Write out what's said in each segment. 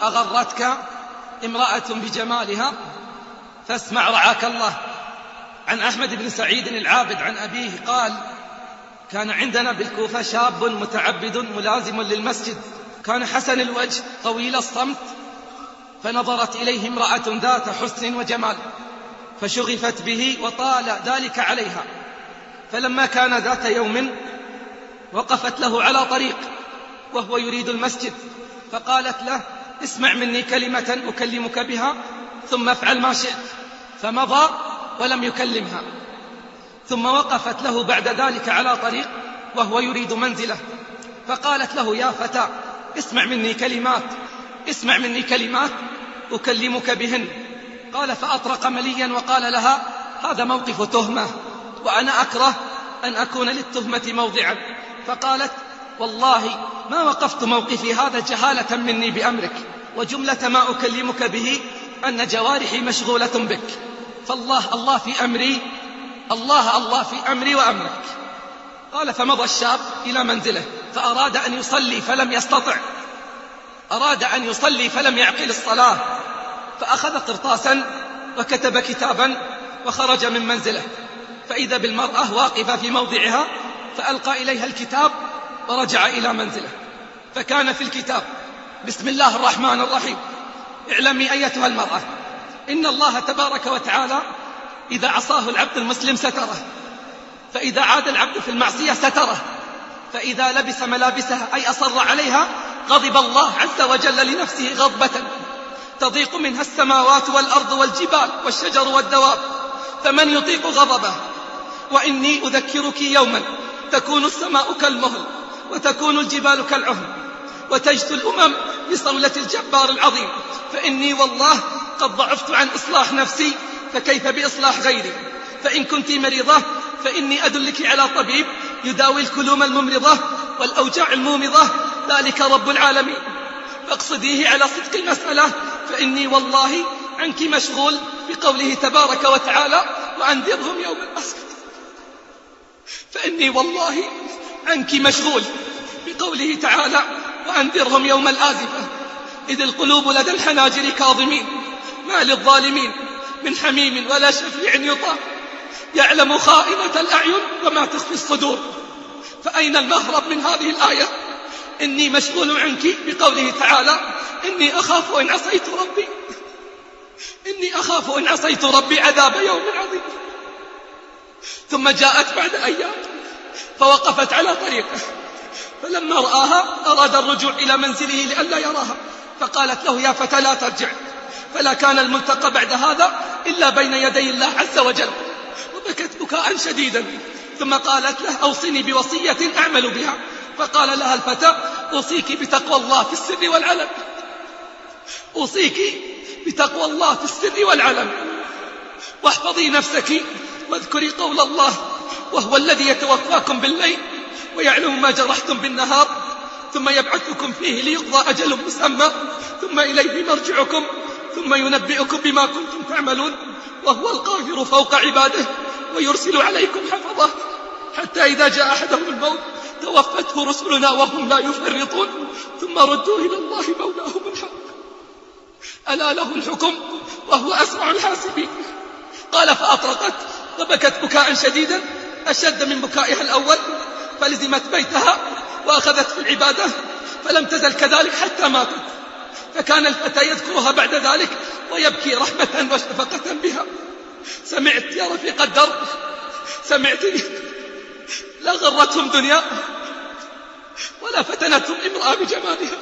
أغرتك امرأة بجمالها فاسمع رعاك الله. عن أحمد بن سعيد العابد عن أبيه قال: كان عندنا بالكوفة شاب متعبد ملازم للمسجد، كان حسن الوجه طويل الصمت، فنظرت إليه امرأة ذات حسن وجمال فشغفت به وطال ذلك عليها، فلما كان ذات يوم وقفت له على طريق وهو يريد المسجد، فقالت له: اسمع مني كلمة أكلمك بها ثم افعل ما شئت، فمضى ولم يكلمها. ثم وقفت له بعد ذلك على طريق وهو يريد منزله، فقالت له: يا فتى، اسمع مني كلمات أكلمك بهن. قال: فأطرق مليا وقال لها: هذا موقف تهمة، وأنا أكره أن أكون للتهمة موضعا. فقالت: والله ما وقفت موقفي هذا جهالة مني بأمرك، وجملة ما أكلمك به أن جوارحي مشغولة بك، فالله الله في أمري، الله في أمري وأمرك. قال: فمضى الشاب إلى منزله فأراد أن يصلي فلم يستطع، أراد أن يصلي فلم يعقل الصلاة، فأخذ قرطاسا وكتب كتابا وخرج من منزله، فإذا بالمرأة واقفة في موضعها، فألقى إليها الكتاب ورجع إلى منزله، فكان في الكتاب: بسم الله الرحمن الرحيم، اعلمي أيتها المرأة إن الله تبارك وتعالى إذا عصاه العبد المسلم ستره، فإذا عاد العبد في المعصية ستره، فإذا لبس ملابسها أي أصر عليها غضب الله عز وجل لنفسه غضبة تضيق منها السماوات والأرض والجبال والشجر والدواب، فمن يطيق غضبه؟ وإني أذكرك يوما تكون السماء كالمهل وتكون الجبال كالعهن وتجثو الأمم بصولة الجبار العظيم، فإني والله قد ضعفت عن إصلاح نفسي، فكيف بإصلاح غيري؟ فإن كنت مريضة فإني أدلك على طبيب يداوي الكلوم الممرضة والأوجاع المومضة، ذلك رب العالمين، فاقصديه على صدق المسألة، فإني والله عنك مشغول بقوله تبارك وتعالى: وأنذرهم يوم الآزفة. فإني والله عنك مشغول بقوله تعالى: وأنذرهم يوم الآزفة إذ القلوب لدى الحناجر كاظمين ما للظالمين من حميم ولا شفيع يطاع يعلم خائنة الأعين وما تخفي الصدور. فأين المهرب من هذه الآية؟ إني مشغول عنك بقوله تعالى: إني أخاف إن عصيت ربي عذاب يوم عظيم. ثم جاءت بعد أيام فوقفت على طريقه، فلما رآها أراد الرجوع إلى منزله لئلا يراها، فقالت له: يا فتى لا ترجع، فلا كان الملتقى بعد هذا إلا بين يدي الله عز وجل. وبكت بكاء شديدا، ثم قالت له: أوصني بوصية أعمل بها. فقال لها الفتى: أوصيك بتقوى الله في السر والعلن، أوصيك بتقوى الله في السر والعلن، واحفظي نفسك واذكري قول الله: وهو الذي يتوفاكم بالليل ويعلم ما جرحتم بالنهار ثم يبعثكم فيه ليقضى أجل مسمى ثم إليه مرجعكم ثم ينبئكم بما كنتم تعملون، وهو القاهر فوق عباده ويرسل عليكم حفظه حتى إذا جاء أحدهم الموت توفته رسلنا وهم لا يفرطون ثم ردوا إلى الله مولاهم الحق ألا له الحكم وهو أسرع الحاسبين. قال: فأطرقت وبكت بكاء شديدا أشد من بكائها الأول، فلزمت بيتها وأخذت في العبادة، فلم تزل كذلك حتى ماتت. فكان الفتى يذكرها بعد ذلك ويبكي رحمة وشفقة بها. سمعت يا رفيق الدرب، سمعتني؟ لا غرتهم دنيا ولا فتنتهم امرأة بجمالها،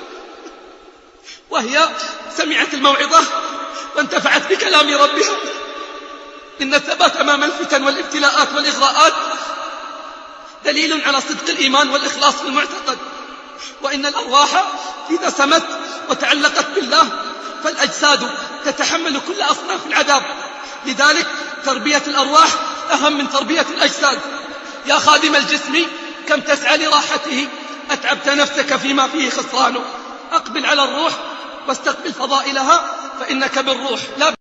وهي سمعت الموعظة وانتفعت بكلام ربها. إن الثبات أمام الفتن والابتلاءات والإغراءات دليل على صدق الإيمان والإخلاص في المعتقد، وإن الأرواح إذا سمت وتعلقت بالله فالأجساد تتحمل كل أصناف العذاب، لذلك تربية الأرواح أهم من تربية الأجساد. يا خادم الجسم كم تسعى لراحته، أتعبت نفسك فيما فيه خسرانه. أقبل على الروح واستقبل فضائلها، فإنك بالروح لا